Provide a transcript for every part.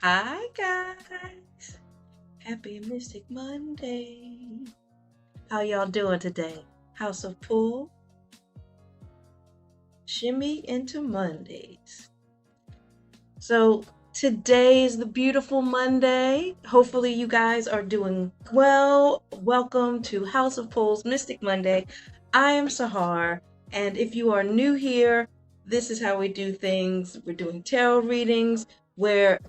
Hi guys, happy Mystic Monday. How y'all doing today? House of Pool, shimmy into Mondays. So today is the beautiful Monday. Hopefully you guys are doing well. Welcome to House of Pool's Mystic Monday. I am Sahar, and if you are new here, this is how we do things. We're doing tarot readings where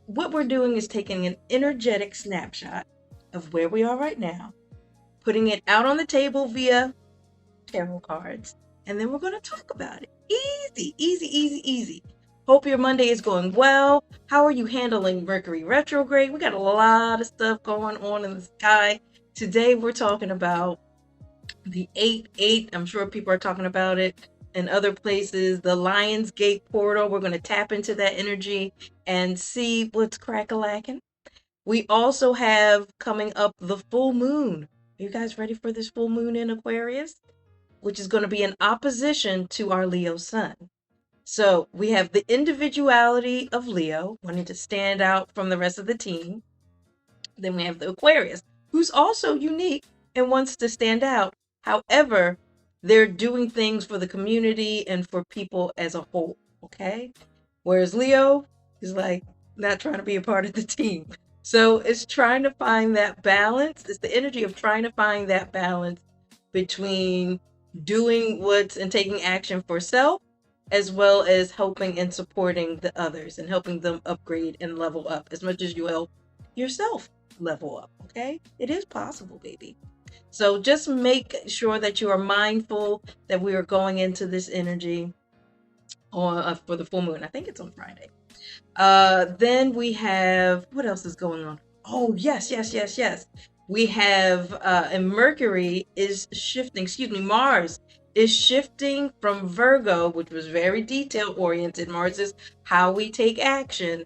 what we're doing is taking an energetic snapshot of where we are right now, putting it out on the table via tarot cards, and then we're going to talk about it. Easy, easy, easy, easy. Hope your Monday is going well. How are you handling Mercury retrograde? We got a lot of stuff going on in the sky. Today we're talking about the 8-8. I'm sure people are talking about it in other places. The Lion's Gate portal. We're going to tap into that energy and see what's crack-a-lacking. We also have coming up the full moon. Are you guys ready for this full moon in Aquarius? Which is going to be in opposition to our Leo sun. So we have the individuality of Leo, wanting to stand out from the rest of the team. Then we have the Aquarius, who's also unique and wants to stand out. However, they're doing things for the community and for people as a whole. Okay. Whereas Leo is like not trying to be a part of the team. So it's trying to find that balance. It's the energy of trying to find that balance between doing what's and taking action for self, as well as helping and supporting the others and helping them upgrade and level up as much as you help yourself level up. Okay. It is possible, baby. So just make sure that you are mindful that we are going into this energy on for the full moon. I think it's on Friday. Then we have what else is going on? Oh, yes, yes, yes, yes. We have and Mercury is shifting, excuse me, Mars is shifting from Virgo, which was very detail oriented. Mars is how we take action,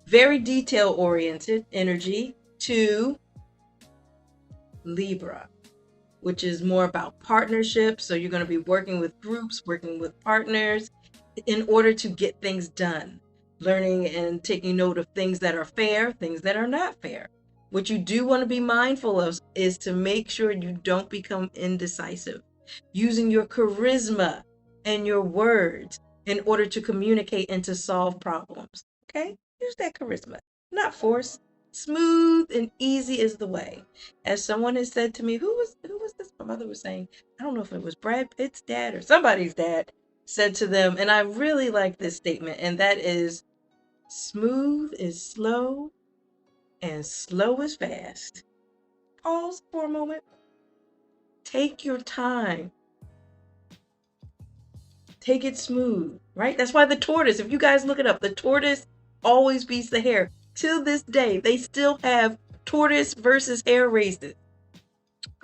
very detail oriented energy, to Libra, which is more about partnerships. So you're going to be working with groups, working with partners in order to get things done, learning and taking note of things that are fair, things that are not fair. What you do want to be mindful of is to make sure you don't become indecisive, using your charisma and your words in order to communicate and to solve problems. Okay? Use that charisma, not force. Smooth and easy is the way. As someone has said to me, who was this? My mother was saying, I don't know if it was Brad Pitt's dad or somebody's dad said to them, and I really like this statement, and that is, smooth is slow and slow is fast. Pause for a moment. Take your time. Take it smooth, right? That's why the tortoise, if you guys look it up, the tortoise always beats the hare. Till this day, they still have tortoise versus hare races.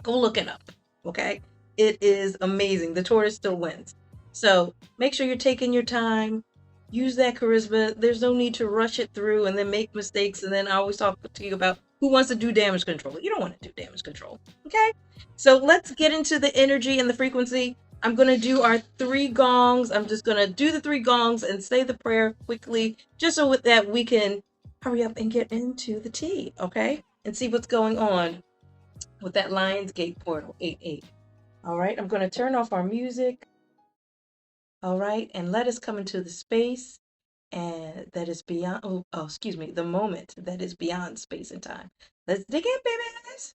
Go look it up, okay? It is amazing. The tortoise still wins. So make sure you're taking your time. Use that charisma. There's no need to rush it through and then make mistakes. And then I always talk to you about who wants to do damage control. You don't want to do damage control, okay? So let's get into the energy and the frequency. I'm going to do our 3 gongs. I'm just going to do the 3 gongs and say the prayer quickly, just so with that we can hurry up and get into the tea, okay? And see what's going on with that Lion's Gate portal 8-8. All right, I'm going to turn off our music. All right, and let us come into the space and that is beyond, excuse me, the moment that is beyond space and time. Let's dig in, babies.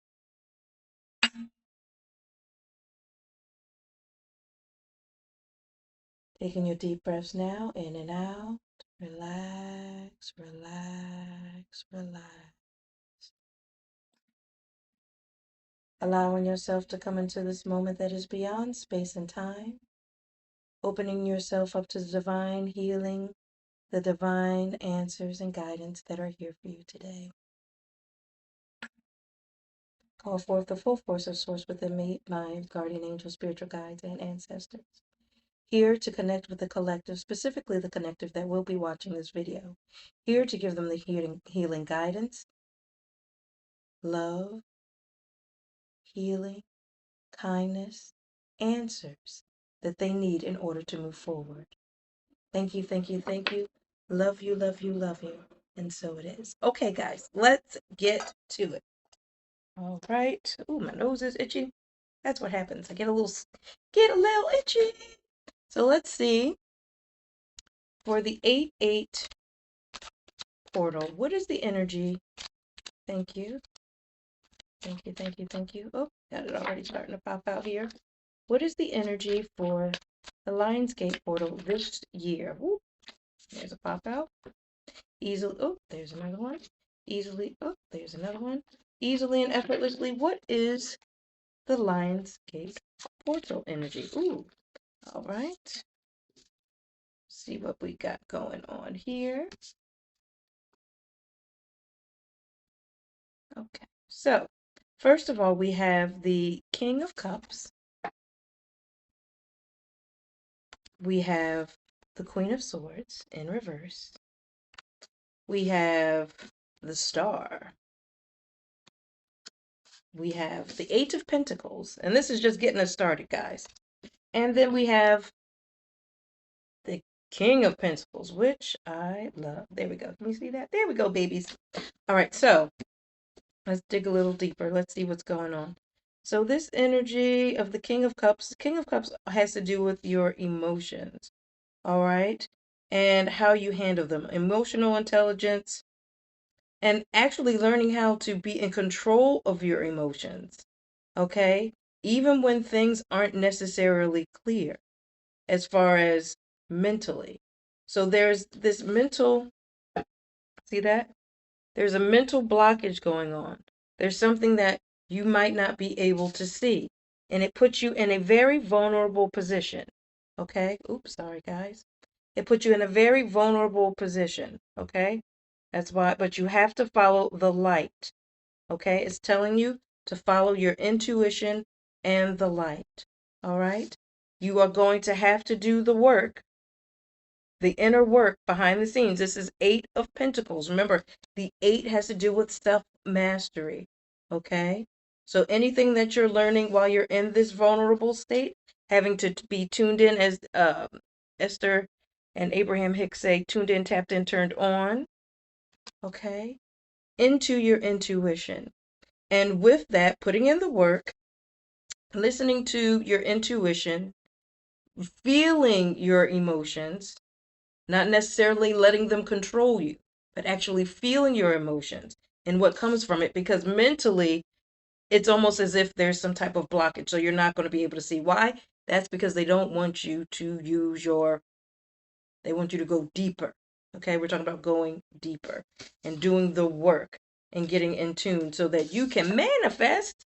Taking your deep breaths now, in and out. Relax, relax, relax. Allowing yourself to come into this moment that is beyond space and time. Opening yourself up to the divine healing, the divine answers and guidance that are here for you today. Call forth the full force of source within me, my guardian angel, spiritual guides, and ancestors. Here to connect with the collective, specifically the collective that will be watching this video. Here to give them the healing guidance, love, healing, kindness, answers that they need in order to move forward. Thank you, thank you, thank you. Love you, love you, love you. And so it is. Okay, guys, let's get to it. All right. Ooh, my nose is itchy. That's what happens. I get a little itchy. So let's see. For the 8-8 portal, what is the energy? Thank you. Thank you, thank you, thank you. Oh, got it already starting to pop out here. What is the energy for the Lionsgate portal this year? Ooh, there's a pop out. Easily, oh, there's another one. Easily, oh, there's another one. Easily and effortlessly, what is the Lionsgate portal energy? Ooh, all right. See what we got going on here. Okay, so first of all, we have the King of Cups. We have the Queen of Swords in reverse. We have the Star. We have the Eight of Pentacles, and this is just getting us started, guys. And then we have the King of Pentacles, which I love. There we go. Can you see that? There we go, babies. All right, so let's dig a little deeper. Let's see what's going on. So this energy of the King of Cups has to do with your emotions, all right? And how you handle them. Emotional intelligence, and actually learning how to be in control of your emotions, okay? Even when things aren't necessarily clear as far as mentally. So there's this mental, see that? There's a mental blockage going on. There's something that you might not be able to see, and it puts you in a very vulnerable position, okay? Oops, sorry, guys. It puts you in a very vulnerable position, okay? That's why, but you have to follow the light, okay? It's telling you to follow your intuition and the light, all right? You are going to have to do the work, the inner work behind the scenes. This is Eight of Pentacles. Remember, the eight has to do with self-mastery, okay? So anything that you're learning while you're in this vulnerable state, having to be tuned in, as Esther and Abraham Hicks say, tuned in, tapped in, turned on, okay? Into your intuition. And with that, putting in the work, listening to your intuition, feeling your emotions, not necessarily letting them control you, but actually feeling your emotions and what comes from it. Because mentally, it's almost as if there's some type of blockage. So you're not going to be able to see why. That's because they don't want you to they want you to go deeper. Okay, we're talking about going deeper and doing the work and getting in tune so that you can manifest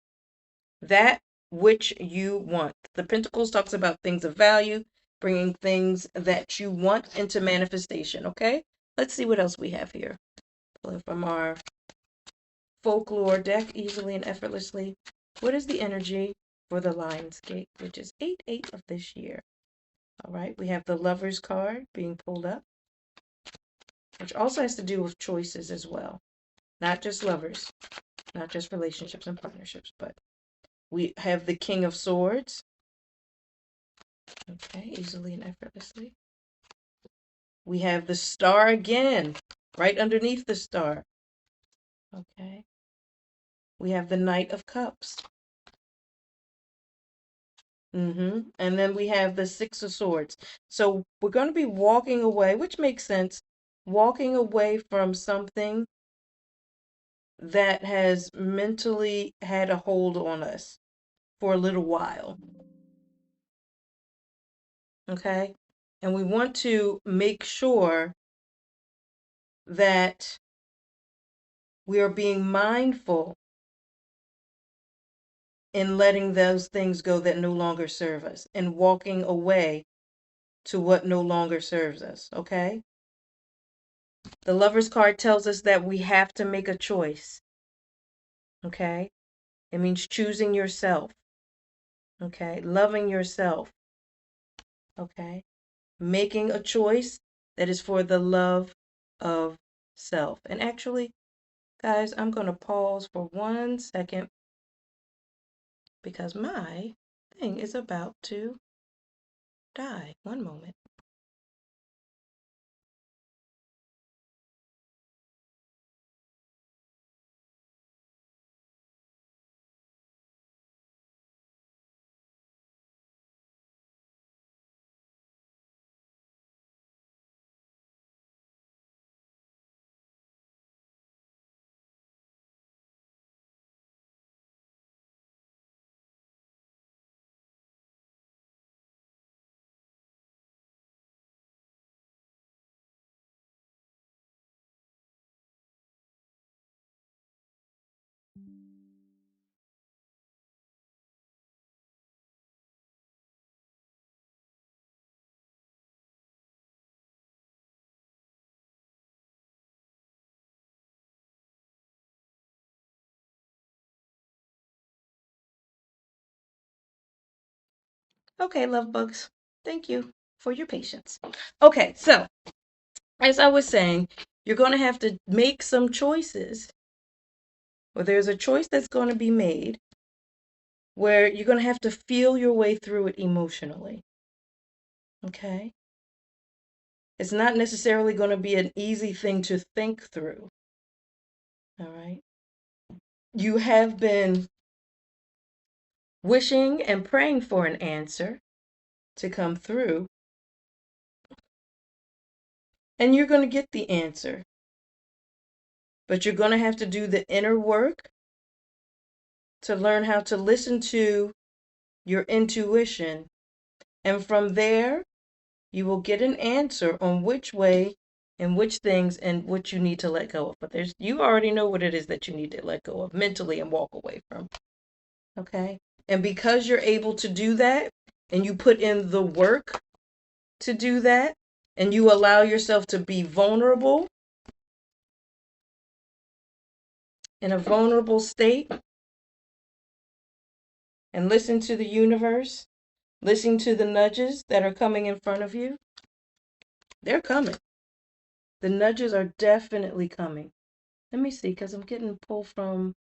that which you want. The Pentacles talks about things of value, bringing things that you want into manifestation, okay? Let's see what else we have here. Pulling from our folklore deck, easily and effortlessly. What is the energy for the Lionsgate, which is 8-8 of this year? All right, we have the Lover's card being pulled up, which also has to do with choices as well. Not just lovers, not just relationships and partnerships, but we have the King of Swords. Okay, easily and effortlessly. We have the Star again, right underneath the Star. Okay. We have the Knight of Cups. And then we have the Six of Swords. So we're going to be walking away, which makes sense, walking away from something that has mentally had a hold on us for a little while. Okay? And we want to make sure that we are being mindful in letting those things go that no longer serve us and walking away to what no longer serves us, okay? The Lover's card tells us that we have to make a choice, okay? It means choosing yourself, okay? Loving yourself, okay? Making a choice that is for the love of self. And actually, guys, I'm going to pause for 1 second because my thing is about to die. One moment. Okay, love bugs. Thank you for your patience. Okay, so as I was saying, you're going to have to make some choices, or there's a choice that's going to be made where you're going to have to feel your way through it emotionally. Okay? It's not necessarily going to be an easy thing to think through. All right? You have been wishing and praying for an answer to come through, and you're going to get the answer. But you're going to have to do the inner work to learn how to listen to your intuition. And from there, you will get an answer on which way and which things and what you need to let go of. But you already know what it is that you need to let go of mentally and walk away from. Okay? And because you're able to do that and you put in the work to do that and you allow yourself to be vulnerable in a vulnerable state and listen to the universe, listen to the nudges that are coming in front of you, they're coming. The nudges are definitely coming. Let me see, because I'm getting pulled from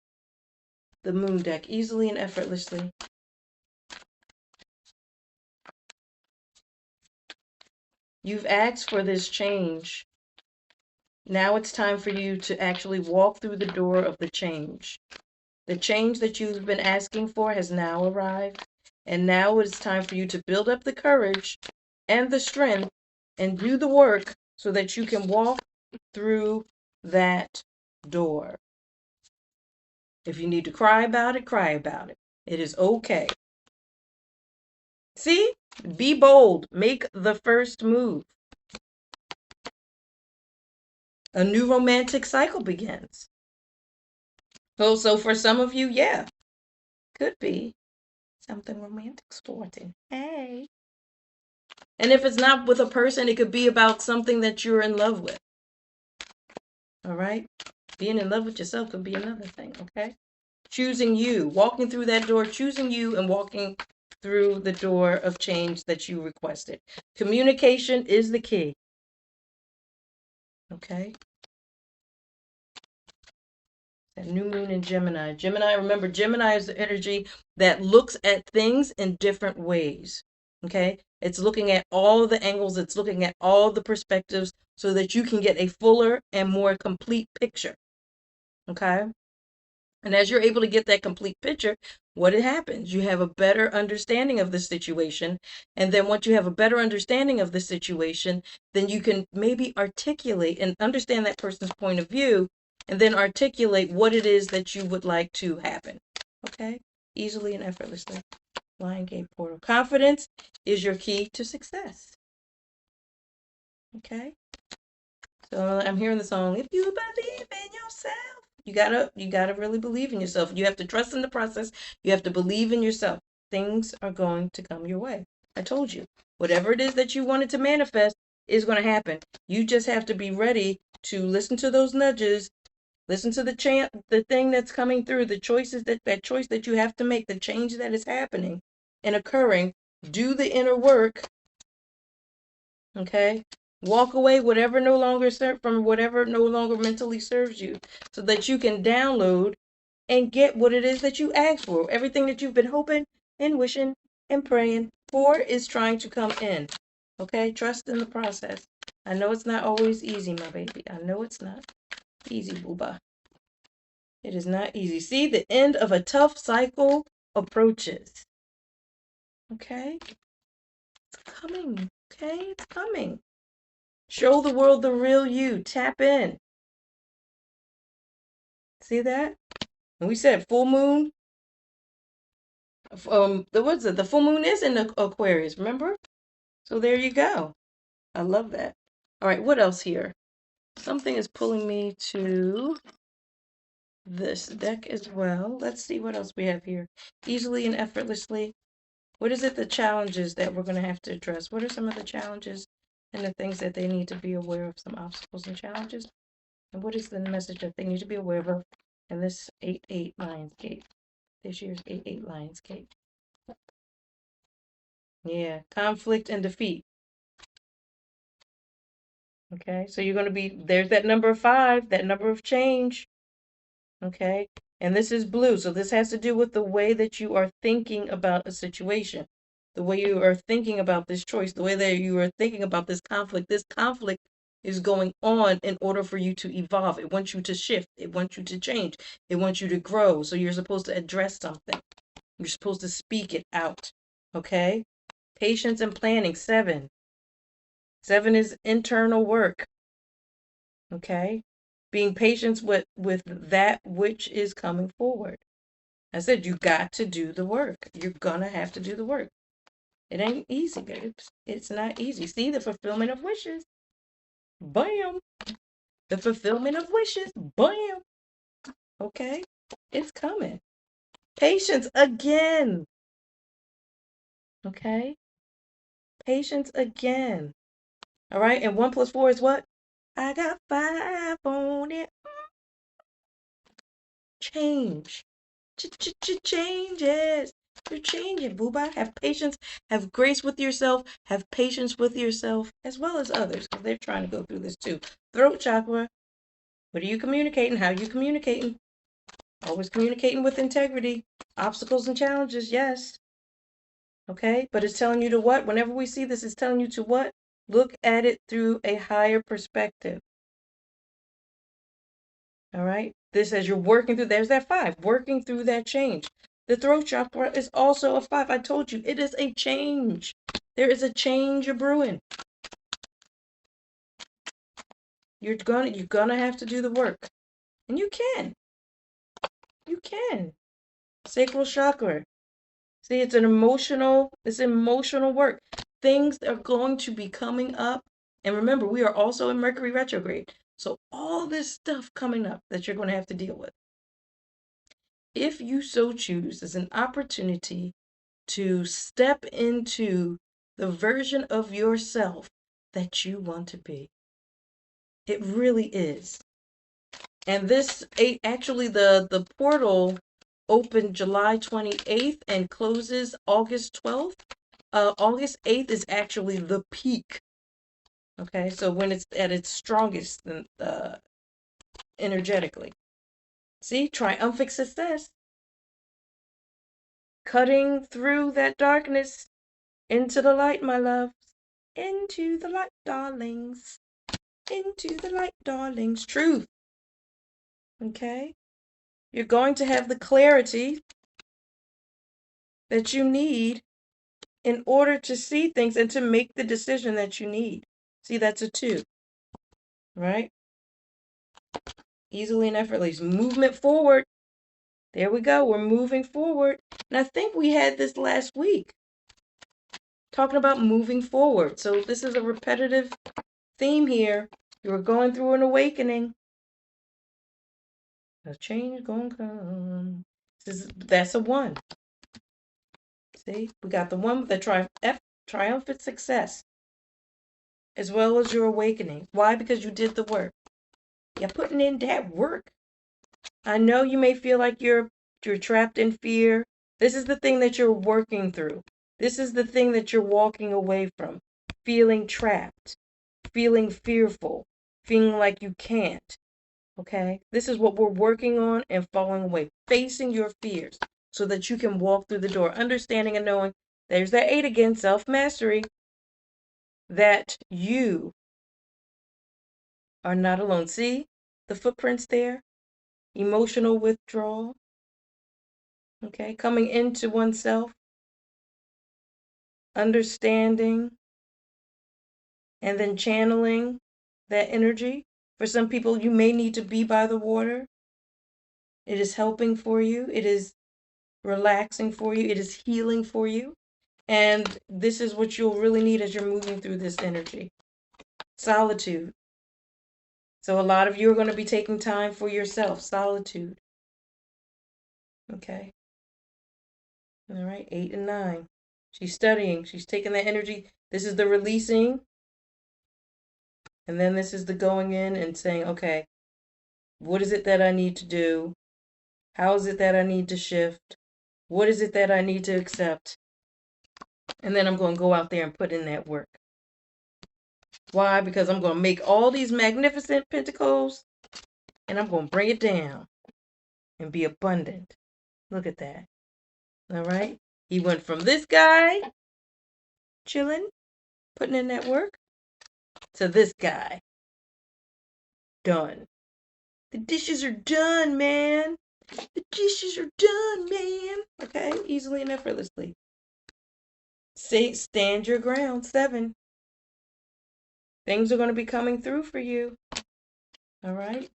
the moon deck easily and effortlessly. You've asked for this change. Now it's time for you to actually walk through the door of the change. The change that you've been asking for has now arrived. And now it's time for you to build up the courage and the strength and do the work so that you can walk through that door. If you need to cry about it, cry about it. It is okay. See? Be bold. Make the first move. A new romantic cycle begins. So for some of you, yeah, could be something romantic starting. Hey. And if it's not with a person, it could be about something that you're in love with. All right? Being in love with yourself could be another thing, okay? Choosing you, walking through that door, choosing you and walking through the door of change that you requested. Communication is the key. Okay? That new moon in Gemini. Gemini, remember, Gemini is the energy that looks at things in different ways. Okay? It's looking at all the angles, it's looking at all the perspectives so that you can get a fuller and more complete picture. Okay? And as you're able to get that complete picture, what happens? You have a better understanding of the situation. And then once you have a better understanding of the situation, then you can maybe articulate and understand that person's point of view and then articulate what it is that you would like to happen. Okay? Easily and effortlessly. Lion Gate Portal. Confidence is your key to success. Okay? So I'm hearing the song, if you believe in yourself. You gotta really believe in yourself. You have to trust in the process. You have to believe in yourself. Things are going to come your way. I told you. Whatever it is that you wanted to manifest is going to happen. You just have to be ready to listen to those nudges, listen to the thing that's coming through, the choices that choice that you have to make, the change that is happening and occurring. Do the inner work. Okay? Walk away from whatever no longer mentally serves you so that you can download and get what it is that you asked for. Everything that you've been hoping and wishing and praying for is trying to come in. Okay? Trust in the process. I know it's not always easy, my baby. I know it's not easy, booba. It is not easy. See, the end of a tough cycle approaches. Okay? It's coming. Okay? It's coming. Show the world the real you. Tap in. See that? And we said full moon. The full moon is in the Aquarius, remember? So there you go. I love that. All right, what else here? Something is pulling me to this deck as well. Let's see what else we have here. Easily and effortlessly. What is it, the challenges that we're going to have to address? What are some of the challenges and the things that they need to be aware of, some obstacles and challenges? And what is the message that they need to be aware of in this 8-8 Lionsgate? This year's 8-8 Lionsgate. Yeah, conflict and defeat. Okay, so you're going to be, there's that number 5, that number of change. Okay, and this is blue, so this has to do with the way that you are thinking about a situation, the way you are thinking about this choice, the way that you are thinking about this conflict. This conflict is going on in order for you to evolve. It wants you to shift, it wants you to change, it wants you to grow. So you're supposed to address something, you're supposed to speak it out. Okay, patience and planning, 7. 7 is internal work. Okay, being patient with that which is coming forward. I said you got to do the work. You're gonna have to do the work. It ain't easy, babes. It's not easy. See, the fulfillment of wishes. Bam. The fulfillment of wishes. Bam. Okay, it's coming. Patience again. Okay, patience again. All right, and 1 plus 4 is what? I got 5 on it. Change. Changes. You're changing, booba. Have patience. Have grace with yourself. Have patience with yourself as well as others because they're trying to go through this too. Throat chakra. What are you communicating? How are you communicating? Always communicating with integrity. Obstacles and challenges, yes. Okay, but it's telling you to what? Whenever we see this, it's telling you to what? Look at it through a higher perspective. All right. This as you're working through, there's that 5, working through that change. The throat chakra is also a 5. I told you, it is a change. There is a change brewing. You're gonna have to do the work. And you can. You can. Sacral chakra. See, it's emotional work. Things are going to be coming up. And remember, we are also in Mercury retrograde. So all this stuff coming up that you're going to have to deal with, if you so choose, is an opportunity to step into the version of yourself that you want to be. It really is. And this actually the portal opened July 28th and closes August 12th. August 8th is actually the peak. Okay, so when it's at its strongest energetically. See, triumphant success. Cutting through that darkness into the light, my loves. Into the light, darlings. Into the light, darlings. Truth. Okay? You're going to have the clarity that you need in order to see things and to make the decision that you need. See, that's a 2, right? Easily and effortlessly. Movement forward. There we go. We're moving forward. And I think we had this last week, talking about moving forward. So this is a repetitive theme here. You are going through an awakening. A change gonna come. That's a 1. See, we got the 1 with the triumphant success, as well as your awakening. Why? Because you did the work. You're putting in that work. I know you may feel like you're trapped in fear. This is the thing that you're working through. This is the thing that you're walking away from. Feeling trapped, feeling fearful, feeling like you can't. Okay? This is what we're working on and falling away. Facing your fears so that you can walk through the door. Understanding and knowing, there's that 8 again, self-mastery, that you are not alone. See the footprints there? Emotional withdrawal. Okay, coming into oneself, understanding, and then channeling that energy. For some people, you may need to be by the water. It is helping for you. It is relaxing for you. It is healing for you. And this is what you'll really need as you're moving through this energy. Solitude. So a lot of you are going to be taking time for yourself. Solitude. Okay. All right. 8 and 9. She's studying. She's taking that energy. This is the releasing. And then this is the going in and saying, okay, what is it that I need to do? How is it that I need to shift? What is it that I need to accept? And then I'm going to go out there and put in that work. Why? Because I'm going to make all these magnificent pentacles and I'm going to bring it down and be abundant. Look at that. All right. He went from this guy chilling, putting in that work, to this guy done. The dishes are done, man. The dishes are done, man. Okay, easily and effortlessly. Say, stand your ground. 7. Things are going to be coming through for you. All right.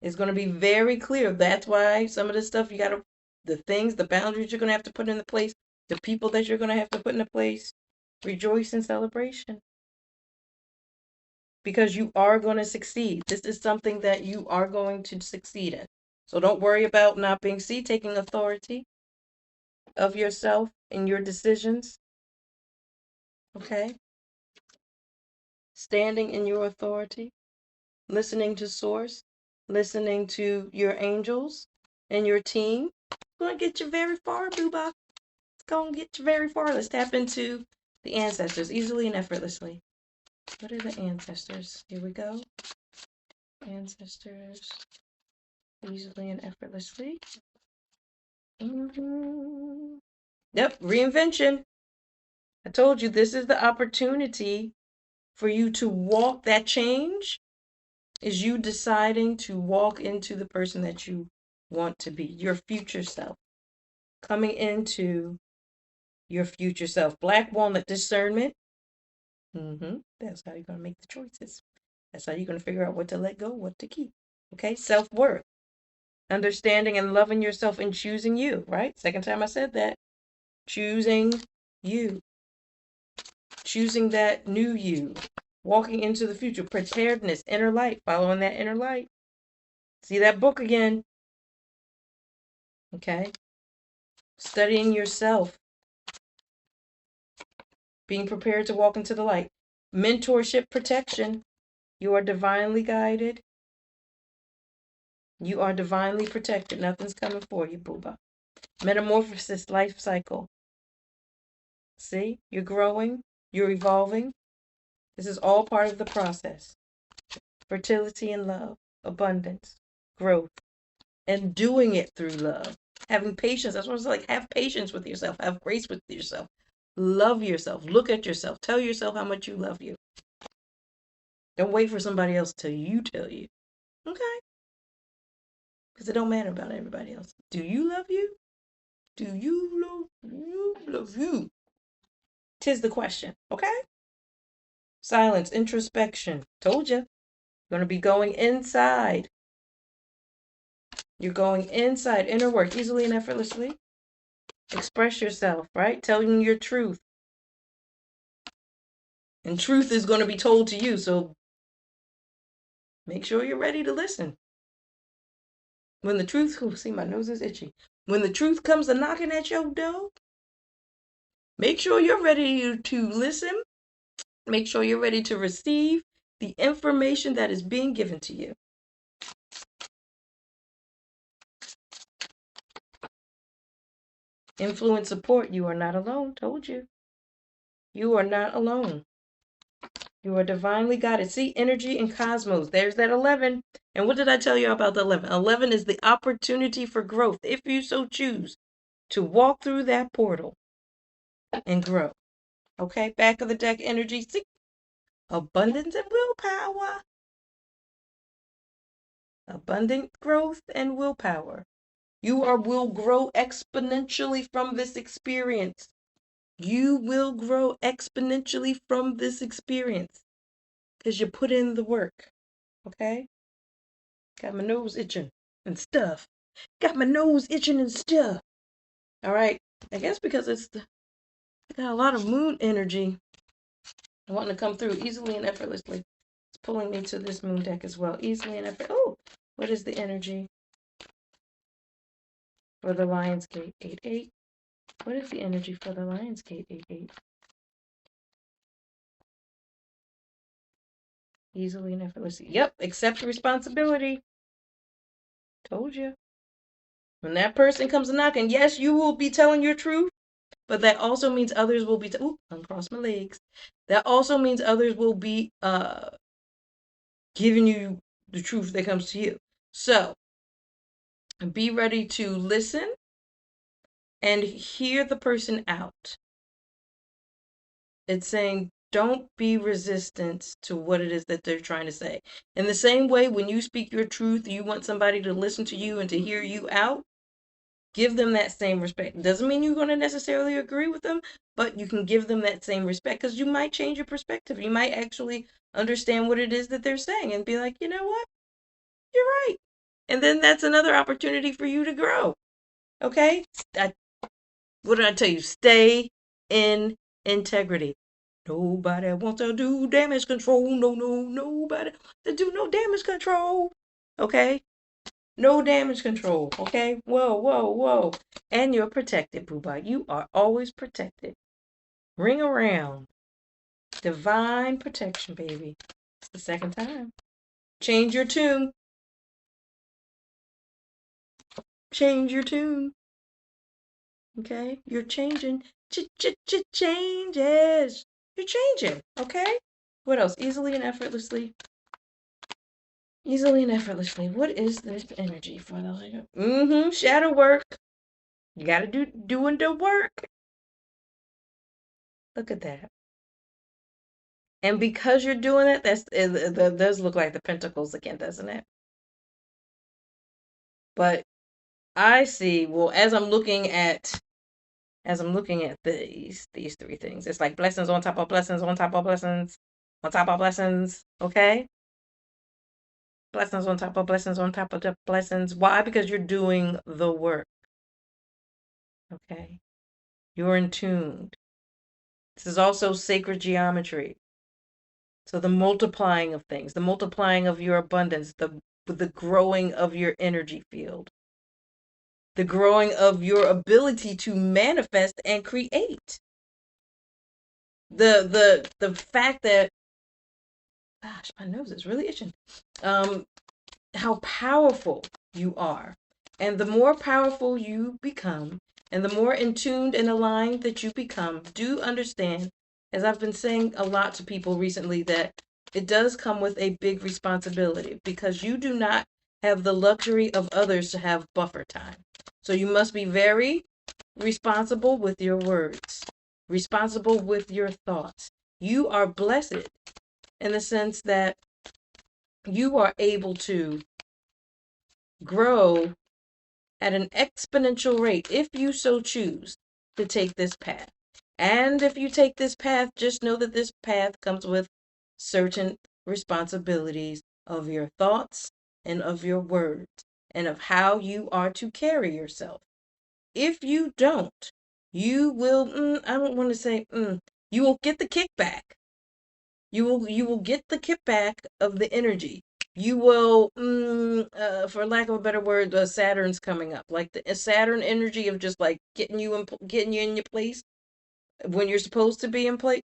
It's going to be very clear. That's why some of the stuff you got to, the things, the boundaries you're going to have to put into place, the people that you're going to have to put into place, rejoice in celebration. Because you are going to succeed. This is something that you are going to succeed in. So don't worry about not being, taking authority of yourself and your decisions. Okay? Standing in your authority, listening to source, listening to your angels and your team. It's going to get you very far, booba. It's going to get you very far. Let's tap into the ancestors easily and effortlessly. What are the ancestors? Here we go. Ancestors easily and effortlessly. Yep, reinvention. I told you this is the opportunity for you to walk. That change is you deciding to walk into the person that you want to be, your future self. Coming into your future self. Black walnut discernment. That's how you're going to make the choices. That's how you're going to figure out what to let go, what to keep. Okay, self-worth. Understanding and loving yourself and choosing you, right? Second time I said that. Choosing you. Choosing that new you. Walking into the future. Preparedness, inner light. Following that inner light. See that book again. Okay. Studying yourself. Being prepared to walk into the light. Mentorship, protection. You are divinely guided. You are divinely protected. Nothing's coming for you, booba. Metamorphosis, life cycle. See, you're growing, you're evolving. This is all part of the process. Fertility and love, abundance, growth, and doing it through love. Having patience. That's what it's like. Have patience with yourself. Have grace with yourself. Love yourself. Look at yourself. Tell yourself how much you love you. Don't wait for somebody else to tell you. Okay? Because it don't matter about everybody else. Do you love you? Do you love you? Love you. 'Tis the question. Okay? Silence, introspection. Told you. You're going to be going inside. You're going inside. Inner work easily and effortlessly. Express yourself, right? Telling your truth. And truth is going to be told to you. So make sure you're ready to listen. When the truth, see, my nose is itchy. When the truth comes a knocking at your door, make sure you're ready to listen. Make sure you're ready to receive the information that is being given to you. Influence, support. You are not alone. Told you. You are not alone. You are divinely guided. See, energy and cosmos. There's that 11. And what did I tell you about the 11? 11 is the opportunity for growth, if you so choose, to walk through that portal and grow. Okay, back of the deck energy. See, abundance and willpower. Abundant growth and willpower. Will grow exponentially from this experience. You will grow exponentially from this experience because you put in the work. Okay? Got my nose itching and stuff. Got my nose itching and stuff. All right. I guess because I got a lot of moon energy wanting to come through easily and effortlessly. It's pulling me to this moon deck as well. Easily and effortlessly. Oh, what is the energy for the Lionsgate 8-8? What is the energy for the Lionsgate 8-8? Easily and effortlessly. Yep, accept responsibility. Told you. When that person comes knocking, yes, you will be telling your truth. But that also means others will be, uncross my legs. That also means others will be giving you the truth that comes to you. So be ready to listen and hear the person out. It's saying don't be resistant to what it is that they're trying to say. In the same way, when you speak your truth, you want somebody to listen to you and to hear you out, give them that same respect. Doesn't mean you're going to necessarily agree with them, but you can give them that same respect because you might change your perspective. You might actually understand what it is that they're saying and be like, you know what? You're right. And then that's another opportunity for you to grow. Okay? What did I tell you? Stay in integrity. Nobody wants to do damage control. No, no, nobody to do no damage control. Okay? No damage control. Okay? Whoa, whoa, whoa. And you're protected, Booba. You are always protected. Ring around. Divine protection, baby. It's the second time. Change your tune. Change your tune. Okay? You're changing. Changes. You're changing. Okay? What else? Easily and effortlessly. Easily and effortlessly. What is this energy for those? Shadow work. You gotta doing the work. Look at that. And because you're doing it, that does look like the pentacles again, doesn't it? But I see, well, as I'm looking at these three things, it's like blessings on top of blessings on top of blessings on top of blessings. Okay? Blessings on top of blessings on top of the blessings. Why? Because you're doing the work. Okay? You're in tune. This is also sacred geometry. So the multiplying of things, the multiplying of your abundance, the growing of your energy field, the growing of your ability to manifest and create. The fact that, gosh, my nose is really itching. How powerful you are. And the more powerful you become, and the more in tuned and aligned that you become, do understand, as I've been saying a lot to people recently, that it does come with a big responsibility because you do not have the luxury of others to have buffer time. So you must be very responsible with your words, responsible with your thoughts. You are blessed in the sense that you are able to grow at an exponential rate if you so choose to take this path. And if you take this path, just know that this path comes with certain responsibilities of your thoughts and of your words and of how you are to carry yourself. If you don't, you will, I don't want to say, you will get the kickback. You will get the kickback of the energy. You will, for lack of a better word, Saturn's coming up, like the Saturn energy of just like getting you in your place when you're supposed to be in place.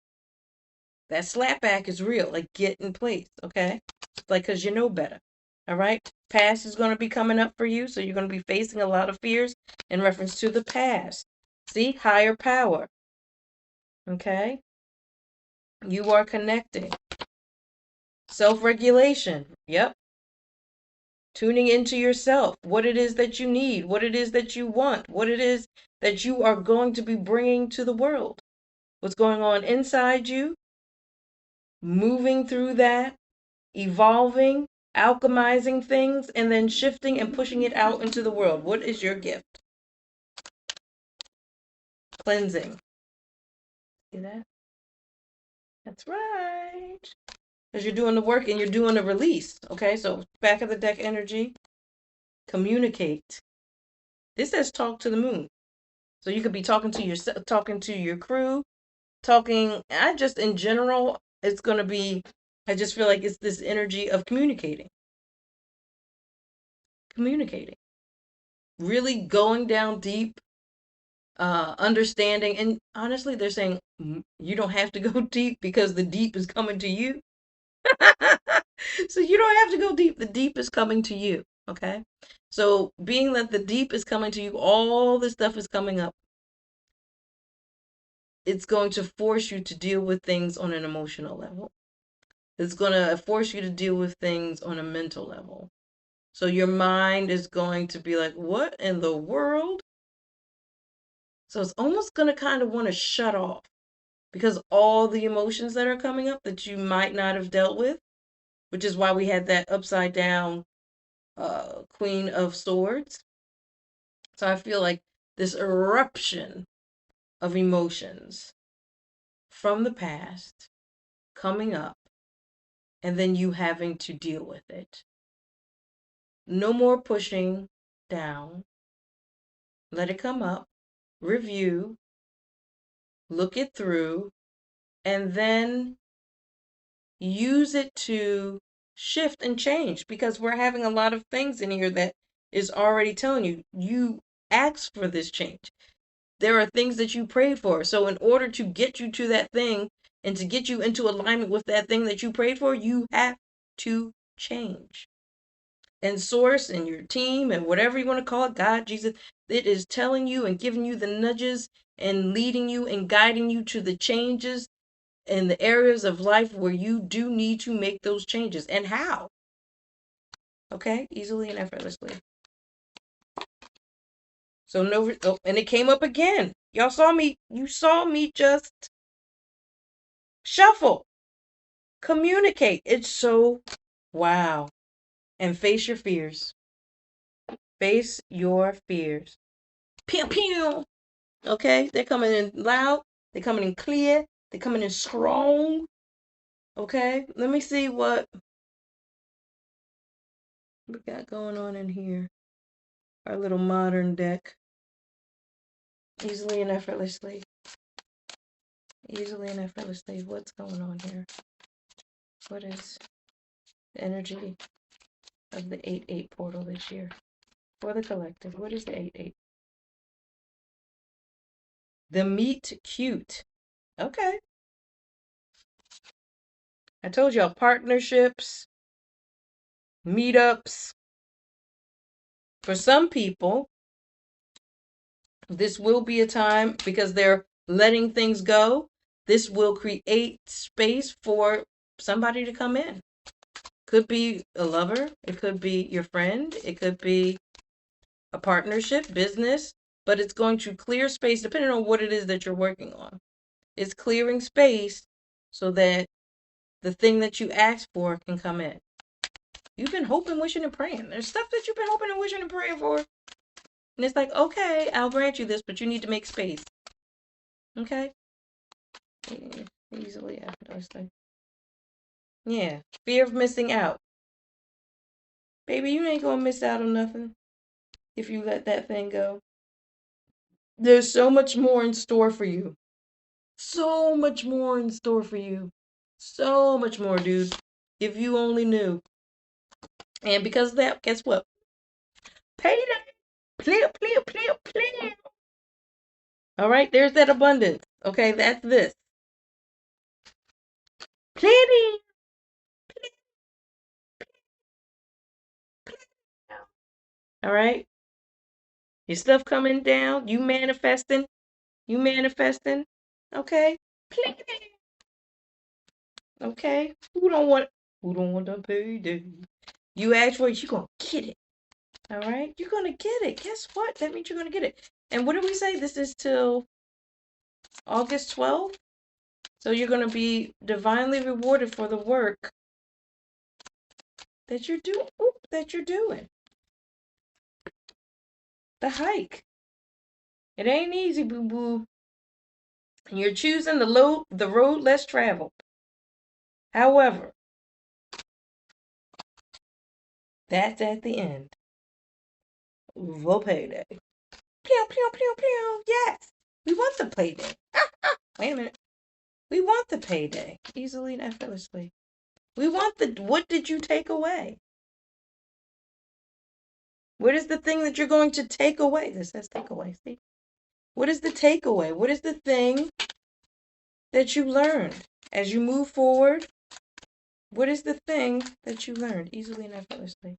That slapback is real, like get in place, okay? Like, because you know better, all right? Past is going to be coming up for you, so you're going to be facing a lot of fears in reference to the past. See, higher power, okay? You are connecting. Self-regulation, yep. Tuning into yourself, what it is that you need, what it is that you want, what it is that you are going to be bringing to the world, what's going on inside you, moving through that, evolving, alchemizing things, and then shifting and pushing it out into the world. What is your gift? Cleansing. See that? That's right. Because you're doing the work and you're doing the release. Okay, so back of the deck energy, communicate. This says talk to the moon. So you could be talking to yourself, talking to your crew, I just in general, it's going to be, I just feel like it's this energy of communicating. Communicating. Really going down deep, understanding. And honestly, they're saying you don't have to go deep because the deep is coming to you. So you don't have to go deep. The deep is coming to you. Okay. So being that the deep is coming to you, all this stuff is coming up. it's going to force you to deal with things on an emotional level. It's going to force you to deal with things on a mental level. So your mind is going to be like, what in the world? So it's almost going to kind of want to shut off because all the emotions that are coming up that you might not have dealt with, which is why we had that upside down Queen of Swords. So I feel like this eruption of emotions from the past coming up and then you having to deal with it. No more pushing down. Let it come up, review, look it through, and then use it to shift and change because we're having a lot of things in here that is already telling you asked for this change. There are things that you prayed for. So in order to get you to that thing and to get you into alignment with that thing that you prayed for, you have to change. And source and your team and whatever you want to call it, God, Jesus, it is telling you and giving you the nudges and leading you and guiding you to the changes in the areas of life where you do need to make those changes and how. Okay, easily and effortlessly. So no, oh, and it came up again. Y'all saw me. You saw me just shuffle, communicate. It's so wow. And face your fears. Face your fears. Pew pew. Okay, they're coming in loud. They're coming in clear. They're coming in strong. Okay, let me see what we got going on in here. Our little modern deck. Easily and effortlessly. Easily and effortlessly. What's going on here? What is the energy of the 8-8 portal this year? For the collective, what is the 8-8? The meet cute. Okay. I told y'all partnerships, meetups. For some people, this will be a time because they're letting things go. This will create space for somebody to come in. Could be a lover, it could be your friend, it could be a partnership, business, but it's going to clear space depending on what it is that you're working on. It's clearing space so that the thing that you asked for can come in. You've been hoping, wishing, and praying. There's stuff that you've been hoping and wishing and praying for. And it's like, okay, I'll grant you this, but you need to make space. Okay? Easily, effortlessly. Yeah. Fear of missing out. Baby, you ain't gonna miss out on nothing if you let that thing go. There's so much more in store for you. So much more in store for you. So much more, dude. If you only knew. And because of that, guess what? Payday. Play, play, play, play. All right, there's that abundance. Okay, that's this. Plenty. All right, your stuff coming down. You manifesting. You manifesting. Okay, plenty. Okay, who don't want? Who don't want to payday? You ask for it, you gonna get it. All right, you're gonna get it. Guess what? That means you're gonna get it. And what did we say? This is till August 12th. So you're gonna be divinely rewarded for the work that you're doing. That you're doing. The hike. It ain't easy, boo boo. And you're choosing the road less traveled. However, that's at the end. The payday. Pew, pew, pew, pew. Yes. We want the payday. Wait a minute. We want the payday. Easily and effortlessly. We want the, what did you take away? What is the thing that you're going to take away? This says takeaway. See? What is the takeaway? What is the thing that you learned as you move forward? What is the thing that you learned easily and effortlessly?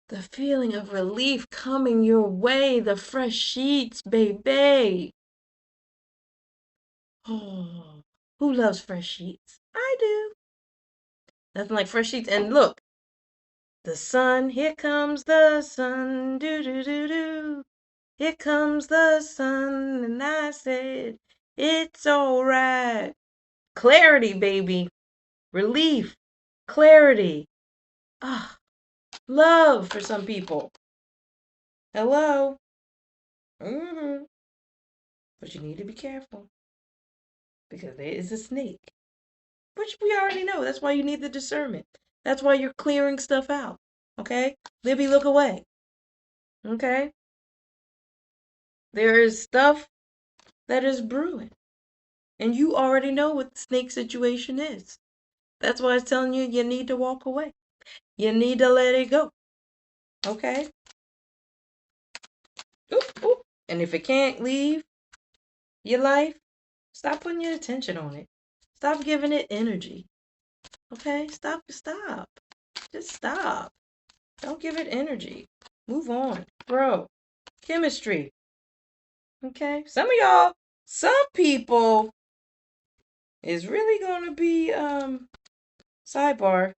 The feeling of relief coming your way, the fresh sheets, baby. Oh, who loves fresh sheets? I do. Nothing like fresh sheets. And look, the sun, here comes the sun, do do do do. Here comes the sun, and I said, it's alright. Clarity, baby. Relief. Clarity. Ah, love for some people. Hello. Mm-hmm. But you need to be careful because there is a snake, which we already know. That's why you need the discernment. That's why you're clearing stuff out. Okay? Libby, look away. Okay? There is stuff that is brewing. And you already know what the snake situation is. That's why it's telling you you need to walk away. You need to let it go. Okay? Oop, oop. And if it can't leave your life, stop putting your attention on it. Stop giving it energy. Okay? Stop. Just stop. Don't give it energy. Move on. Grow. Chemistry. Okay? Some people is really going to be, sidebar.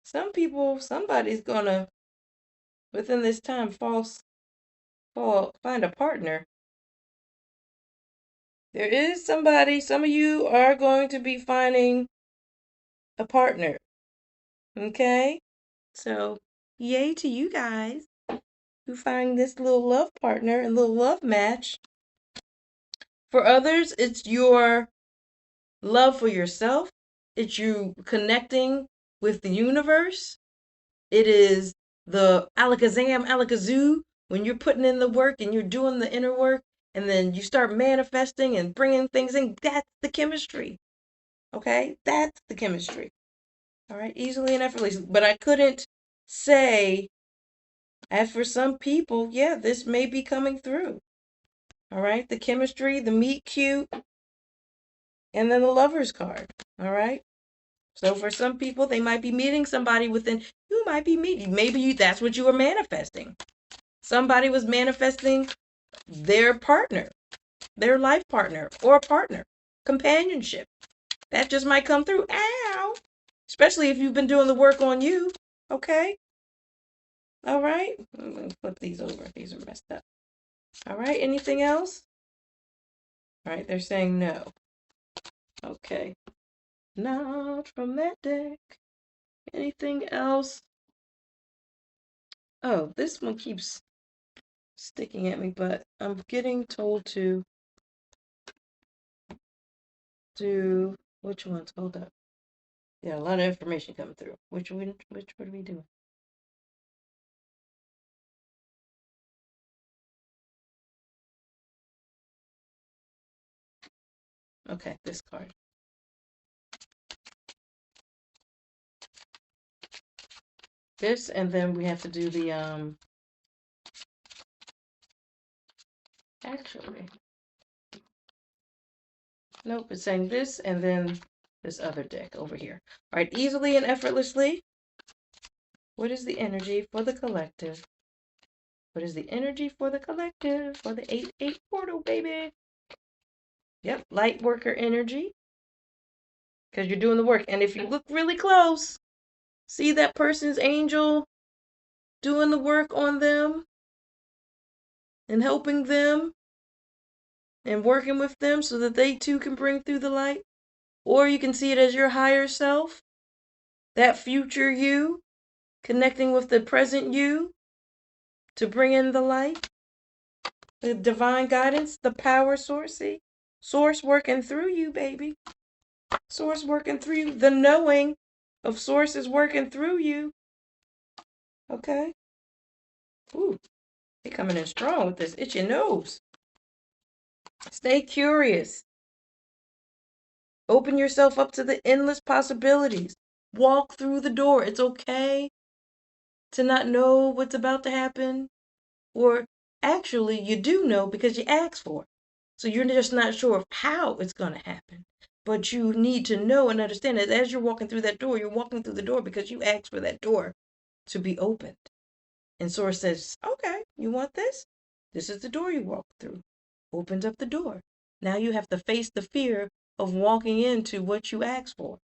Somebody's going to, within this time, find a partner. There is somebody, some of you are going to be finding a partner. Okay? So, yay to you guys who find this little love partner and little love match. For others, it's your love for yourself. It's you connecting with the universe. It is the alakazam, alakazoo, when you're putting in the work and you're doing the inner work, and then you start manifesting and bringing things in. That's the chemistry. Okay? That's the chemistry. All right? Easily and effortlessly. But I couldn't say, as for some people, yeah, this may be coming through. All right? The chemistry, the meet cute, and then the lover's card. All right? So for some people, they might be meeting somebody within, you might be meeting, that's what you were manifesting. Somebody was manifesting their partner, their life partner, or partner, companionship. That just might come through. Ow! Especially if you've been doing the work on you. Okay? All right? I'm going to flip these over. These are messed up. All right? Anything else? All right, they're saying no. Okay. Not from that deck. Anything else? Oh, this one keeps sticking at me, but I'm getting told to do which ones? Hold up. Yeah, a lot of information coming through. Which what are we doing? Okay, this card. This, and then we have to do the actually. Nope, it's saying this and then this other deck over here. All right, easily and effortlessly. What is the energy for the collective? What is the energy for the collective? For the 8-8 portal, baby. Yep, light worker energy. Because you're doing the work. And if you look really close, see that person's angel doing the work on them and helping them and working with them so that they too can bring through the light. Or you can see it as your higher self, that future you, connecting with the present you to bring in the light, the divine guidance, the power source. See? Source working through you, baby. Source working through you. The knowing of source is working through you. Okay? Ooh, they coming in strong with this itchy nose. Stay curious. Open yourself up to the endless possibilities. Walk through the door. It's okay to not know what's about to happen. Or actually, you do know because you asked for it. So you're just not sure of how it's going to happen. But you need to know and understand that as you're walking through that door, you're walking through the door because you asked for that door to be opened. And Source says, okay, you want this? This is the door you walk through. Opens up the door. Now you have to face the fear of walking into what you asked for.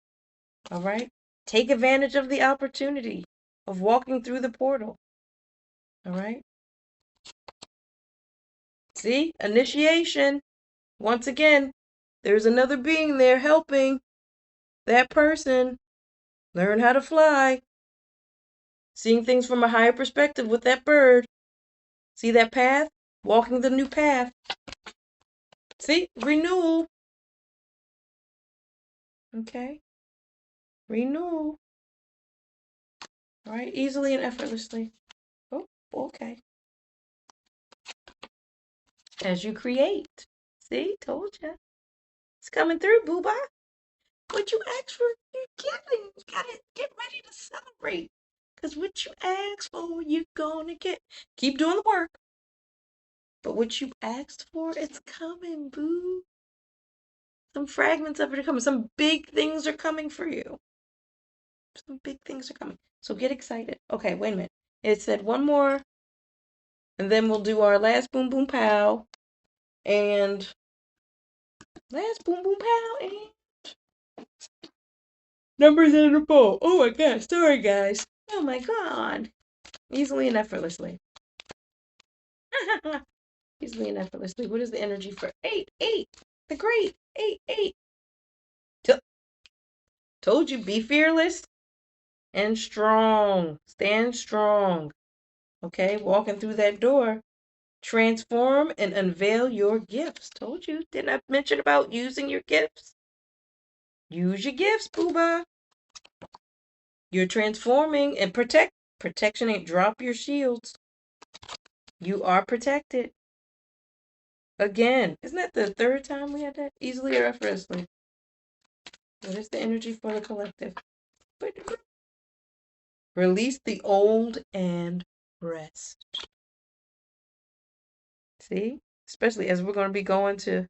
All right? Take advantage of the opportunity of walking through the portal. All right? See? Initiation. Once again, there's another being there helping that person learn how to fly. Seeing things from a higher perspective with that bird. See that path? Walking the new path. See? Renewal. Okay? Renewal. All right? Easily and effortlessly. Oh, okay. As you create. See? Told ya. It's coming through, boo-bye. What you asked for, you're getting. You gotta get ready to celebrate. Because what you asked for, you're gonna get. Keep doing the work. But what you asked for, it's coming, boo. Some fragments of it are coming. Some big things are coming for you. Some big things are coming. So get excited. Okay, wait a minute. It said one more, and then we'll do our last boom boom pow. And last boom boom pow and numbers in the bowl. Oh my god, sorry guys. Oh my god. Easily and effortlessly. Easily and effortlessly. What is the energy for 8? 8. The great. 8. 8. Told you, be fearless and strong. Stand strong. Okay, walking through that door. Transform and unveil your gifts. Told you. Didn't I mention about using your gifts? Use your gifts, booba. You're transforming and protect. Protection ain't drop your shields. You are protected. Again, isn't that the third time we had that? Easily or effortlessly. What is the energy for the collective? Release the old and rest. See? Especially as we're going to be going to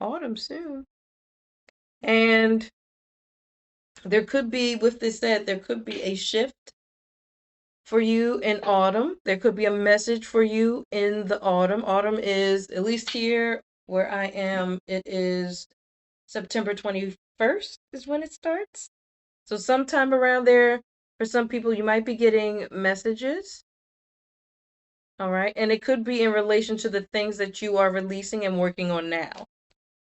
autumn soon. And there could be, with this said, there could be a shift for you in autumn. There could be a message for you in the autumn. Autumn is, at least here where I am, it is September 21st is when it starts. So sometime around there, for some people, you might be getting messages. All right. And it could be in relation to the things that you are releasing and working on now.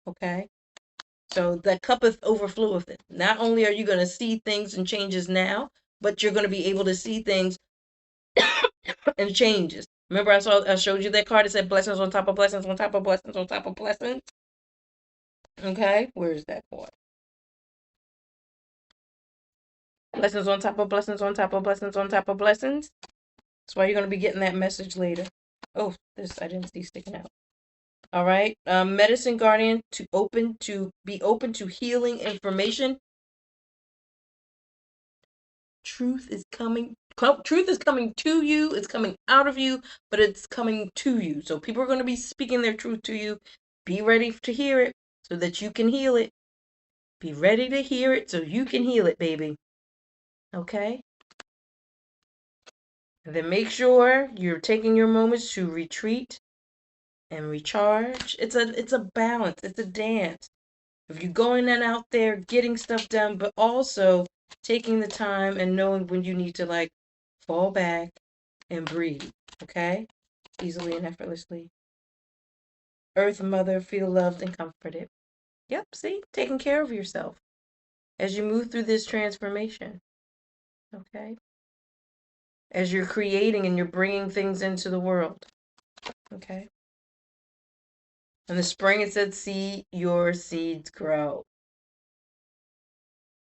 Okay. So that cuppeth overfloweth it. Not only are you going to see things and changes now, but you're going to be able to see things and changes. Remember, I showed you that card that said blessings on top of blessings on top of blessings on top of blessings. Okay, where is that for? Blessings on top of blessings on top of blessings on top of blessings. That's why you're going to be getting that message later. Oh, this I didn't see sticking out. All right, medicine guardian to be open to healing information. Truth is coming. Truth is coming to you. It's coming out of you, but it's coming to you. So people are going to be speaking their truth to you. Be ready to hear it so that you can heal it. Be ready to hear it so you can heal it, baby. Okay? And then make sure you're taking your moments to retreat and recharge. It's a balance. It's a dance. If you're going and out there getting stuff done, but also taking the time and knowing when you need to like fall back and breathe. Okay? Easily and effortlessly. Earth Mother, feel loved and comforted. Yep, see? Taking care of yourself as you move through this transformation. Okay? As you're creating and you're bringing things into the world. Okay? In the spring, it said, see your seeds grow.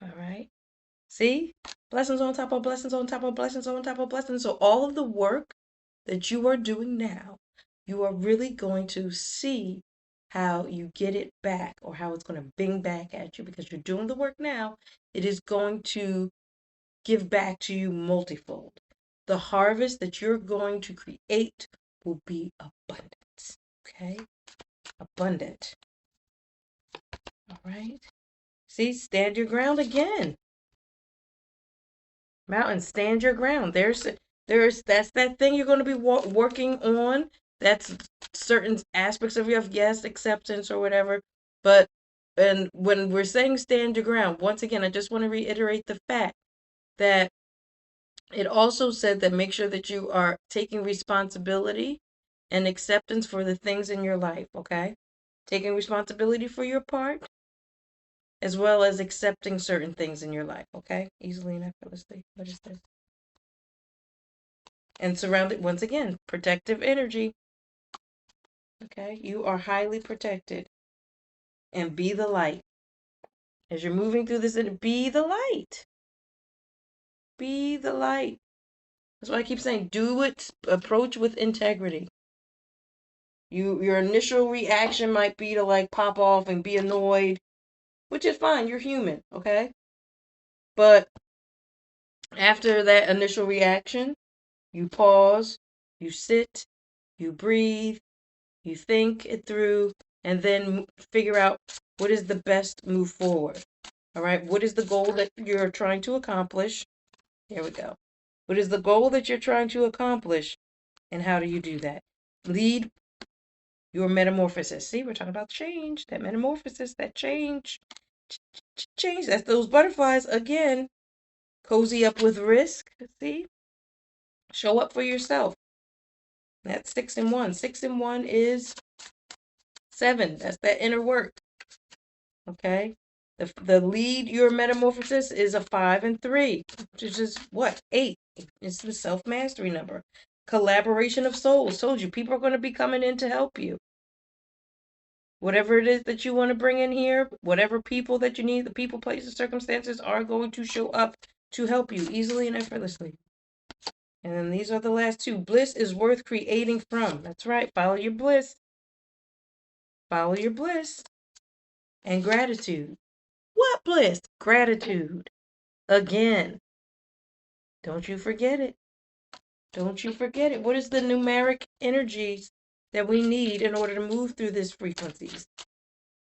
All right? See? Blessings on top of blessings on top of blessings on top of blessings. So all of the work that you are doing now, you are really going to see how you get it back or how it's going to bing back at you because you're doing the work now. It is going to give back to you multifold. The harvest that you're going to create will be abundant. Okay? Abundant. All right? See, stand your ground again. Mountain, stand your ground. That's that thing you're going to be working on That's certain aspects of your, yes, acceptance or whatever. But, and when we're saying stand your ground, once again, I just want to reiterate the fact that it also said that make sure that you are taking responsibility and acceptance for the things in your life, okay? Taking responsibility for your part, as well as accepting certain things in your life, okay? Easily and effortlessly. What is this? And surrounded, once again, protective energy, okay? You are highly protected. And be the light. As you're moving through this, be the light. Be the light. That's why I keep saying, do it, approach with integrity. Your initial reaction might be to like pop off and be annoyed, which is fine. You're human, okay? But after that initial reaction, you pause, you sit, you breathe, you think it through, and then figure out what is the best move forward. All right? What is the goal that you're trying to accomplish? Here we go. What is the goal that you're trying to accomplish, and how do you do that? Lead your metamorphosis. See, we're talking about change, that metamorphosis, that change. Change. That's those butterflies again. Cozy up with risk. See? Show up for yourself. That's 6 and 1. 6 and 1 is 7. That's that inner work. Okay? The lead your metamorphosis is a 5 and 3, which is just what? 8. It's the self-mastery number. Collaboration of souls. Told you, people are going to be coming in to help you. Whatever it is that you want to bring in here, whatever people that you need, the people, places, circumstances are going to show up to help you easily and effortlessly. And then these are the last two. Bliss is worth creating from. That's right. Follow your bliss. Follow your bliss. And gratitude. What bliss? Gratitude. Again. Don't you forget it. Don't you forget it. What is the numeric energies that we need in order to move through these frequencies?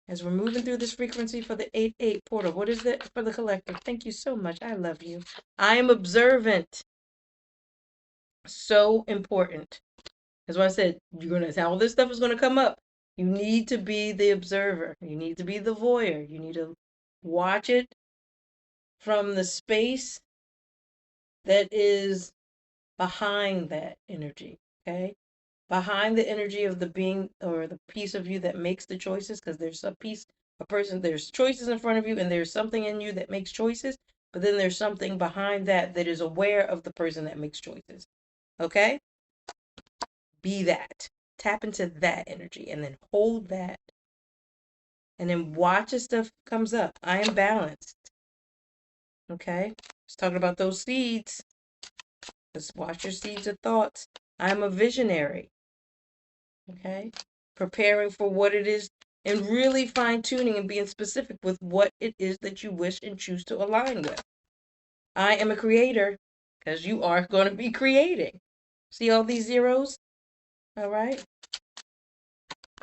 As we're moving through this frequency for the 8-8 portal, what is it for the collective? Thank you so much. I love you. I am observant. So important. That's why I said you're gonna, all this stuff is gonna come up. You need to be the observer. You need to be the voyeur. You need to watch it from the space that is behind that energy. Okay? Behind the energy of the being or the piece of you that makes the choices, because there's a piece, a person, there's choices in front of you, and there's something in you that makes choices, but then there's something behind that that is aware of the person that makes choices. Okay? Be that. Tap into that energy and then hold that. And then watch as stuff comes up. I am balanced. Okay? Let's talk about those seeds. Let's watch your seeds of thoughts. I am a visionary. Okay? Preparing for what it is and really fine tuning and being specific with what it is that you wish and choose to align with. I am a creator because you are going to be creating. See all these zeros? All right?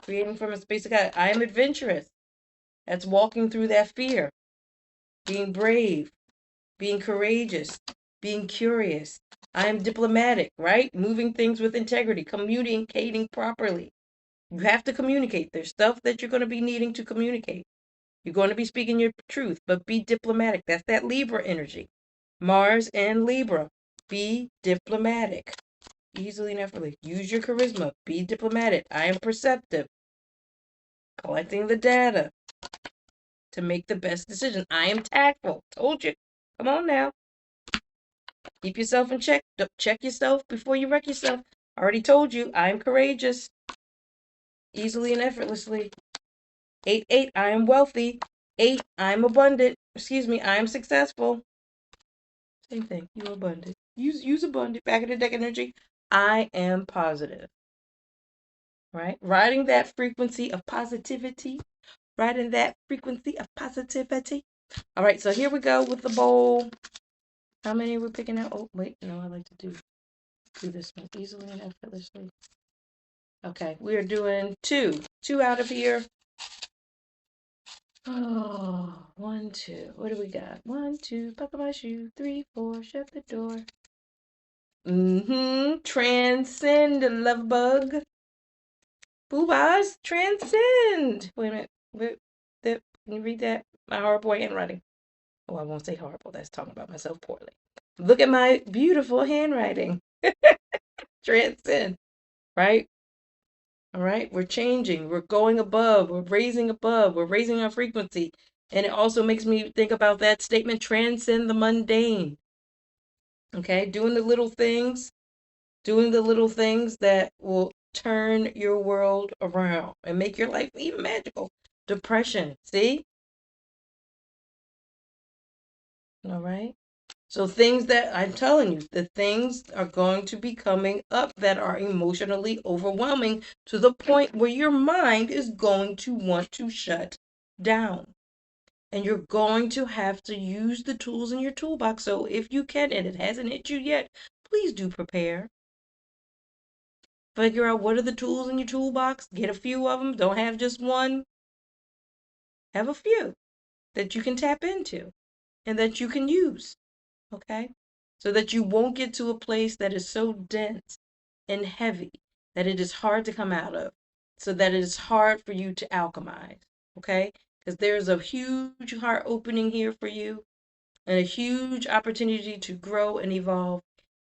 Creating from a space of God. I am adventurous. That's walking through that fear. Being brave. Being courageous. Being curious. I am diplomatic, right? Moving things with integrity. Communicating properly. You have to communicate. There's stuff that you're going to be needing to communicate. You're going to be speaking your truth, but be diplomatic. That's that Libra energy. Mars and Libra. Be diplomatic. Easily and effortlessly. Use your charisma. Be diplomatic. I am perceptive. Collecting the data to make the best decision. I am tactful. Told you. Come on now. Keep yourself in check. Check yourself before you wreck yourself. I already told you. I am courageous. Easily and effortlessly. 8-8. I am wealthy. 8. I am abundant. Excuse me. I am successful. Same thing. You're abundant. Use abundant. Back of the deck energy. I am positive. Right? Riding that frequency of positivity. Riding that frequency of positivity. All right. So here we go with the bowl. How many are we picking out? Oh, wait. No, I like to do this one easily and effortlessly. Okay. We are doing 2. 2 out of here. Oh, 1, 2. What do we got? 1, 2. Buckle my shoe. 3, 4. Shut the door. Transcend the love bug. Boobas transcend. Wait a minute. Can you read that? My horrible handwriting. Oh, I won't say horrible. That's talking about myself poorly. Look at my beautiful handwriting. Transcend, right? All right. We're changing. We're going above. We're raising above. We're raising our frequency. And it also makes me think about that statement, transcend the mundane. Okay. Doing the little things that will turn your world around and make your life even magical. Depression. See? All right. So things that I'm telling you, the things are going to be coming up that are emotionally overwhelming to the point where your mind is going to want to shut down. And you're going to have to use the tools in your toolbox. So if you can, and it hasn't hit you yet, please do prepare. Figure out what are the tools in your toolbox. Get a few of them. Don't have just one. Have a few that you can tap into and that you can use. Okay? So that you won't get to a place that is so dense and heavy that it is hard to come out of, so that it is hard for you to alchemize. Okay? Because there's a huge heart opening here for you and a huge opportunity to grow and evolve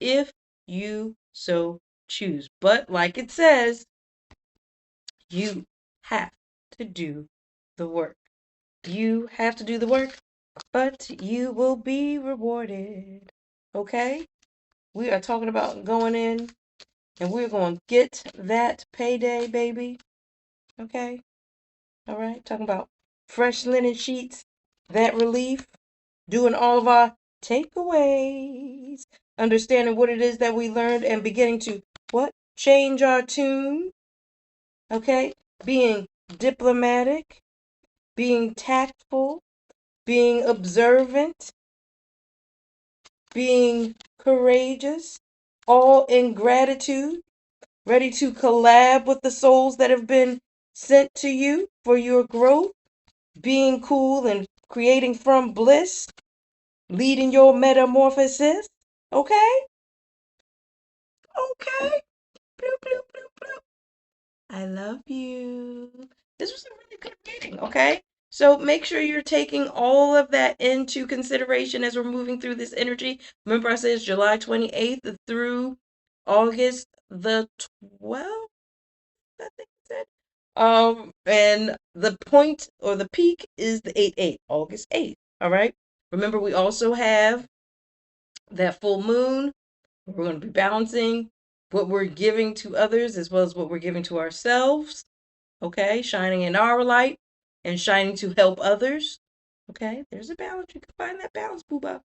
if you so choose. But like it says, you have to do the work. You have to do the work, but you will be rewarded. Okay? We are talking about going in and we're going to get that payday, baby. Okay? All right? Talking about fresh linen sheets, that relief, doing all of our takeaways, understanding what it is that we learned and beginning to what? Change our tune. Okay? Being diplomatic, being tactful, being observant, being courageous, all in gratitude, ready to collab with the souls that have been sent to you for your growth, being cool and creating from bliss, leading your metamorphosis. Okay? Okay. Bloop, bloop, bloop, bloop. I love you. This was a really good reading, okay? So make sure you're taking all of that into consideration as we're moving through this energy. Remember, I said it's July 28th through August the 12th, I think it said. And the point or the peak is the 8/8, August 8th. All right. Remember, we also have that full moon. We're going to be balancing what we're giving to others as well as what we're giving to ourselves. Okay, shining in our light and shining to help others. Okay, there's a balance. You can find that balance, booba.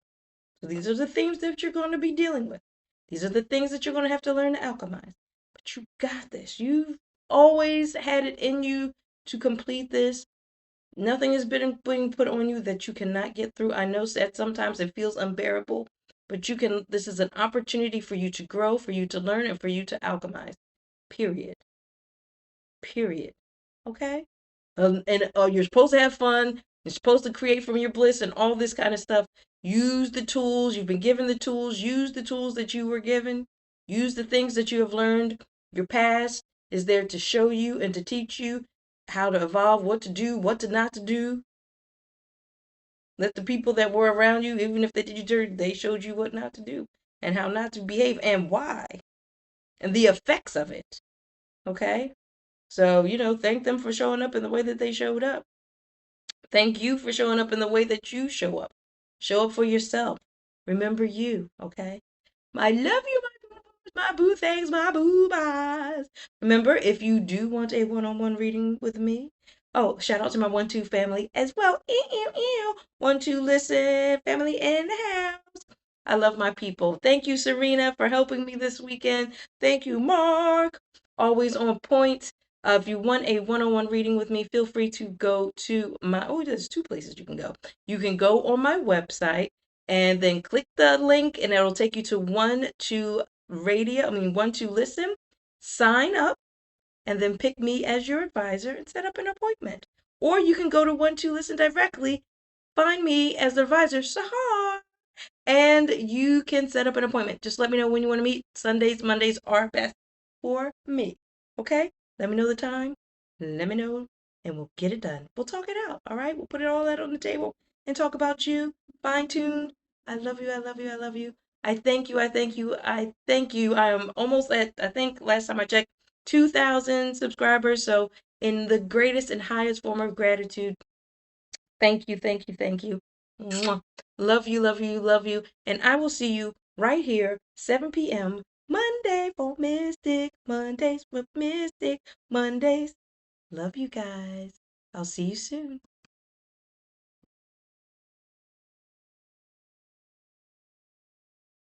So these are the themes that you're going to be dealing with. These are the things that you're going to have to learn to alchemize. But you got this. You've always had it in you to complete this. Nothing has been being put on you that you cannot get through. I know that sometimes it feels unbearable, but you can. This is an opportunity for you to grow, for you to learn, and for you to alchemize. Period. Period. Okay? And you're supposed to have fun. You're supposed to create from your bliss and all this kind of stuff. Use the tools. You've been given the tools. Use the tools that you were given. Use the things that you have learned. Your past is there to show you and to teach you how to evolve, what to do, what to not to do. Let the people that were around you, even if they did you dirty, they showed you what not to do and how not to behave and why and the effects of it. Okay? So, thank them for showing up in the way that they showed up. Thank you for showing up in the way that you show up. Show up for yourself. Remember you, okay? I love you, my boo things, my boo buys. Remember, if you do want a one-on-one reading with me, oh, shout out to my 1-2 family as well. 1-2 listen, family in the house. I love my people. Thank you, Serena, for helping me this weekend. Thank you, Mark. Always on point. If you want a one-on-one reading with me, feel free to go to there's two places you can go. You can go on my website and then click the link and it'll take you to 1-2 1-2 listen, sign up, and then pick me as your advisor and set up an appointment. Or you can go to 1-2 listen directly, find me as the advisor, Sahar, and you can set up an appointment. Just let me know when you want to meet. Sundays, Mondays are best for me. Okay? Let me know the time. Let me know, and we'll get it done. We'll talk it out. All right. We'll put it all out on the table and talk about you. Fine tuned. I love you. I love you. I love you. I thank you. I thank you. I thank you. I am almost at, I think last time I checked, 2,000 subscribers. So, in the greatest and highest form of gratitude, thank you. Thank you. Thank you. Mwah. Love you. Love you. Love you. And I will see you right here, 7 p.m. Monday for Mystic Mondays with Mystic Mondays. Love you guys. I'll see you soon.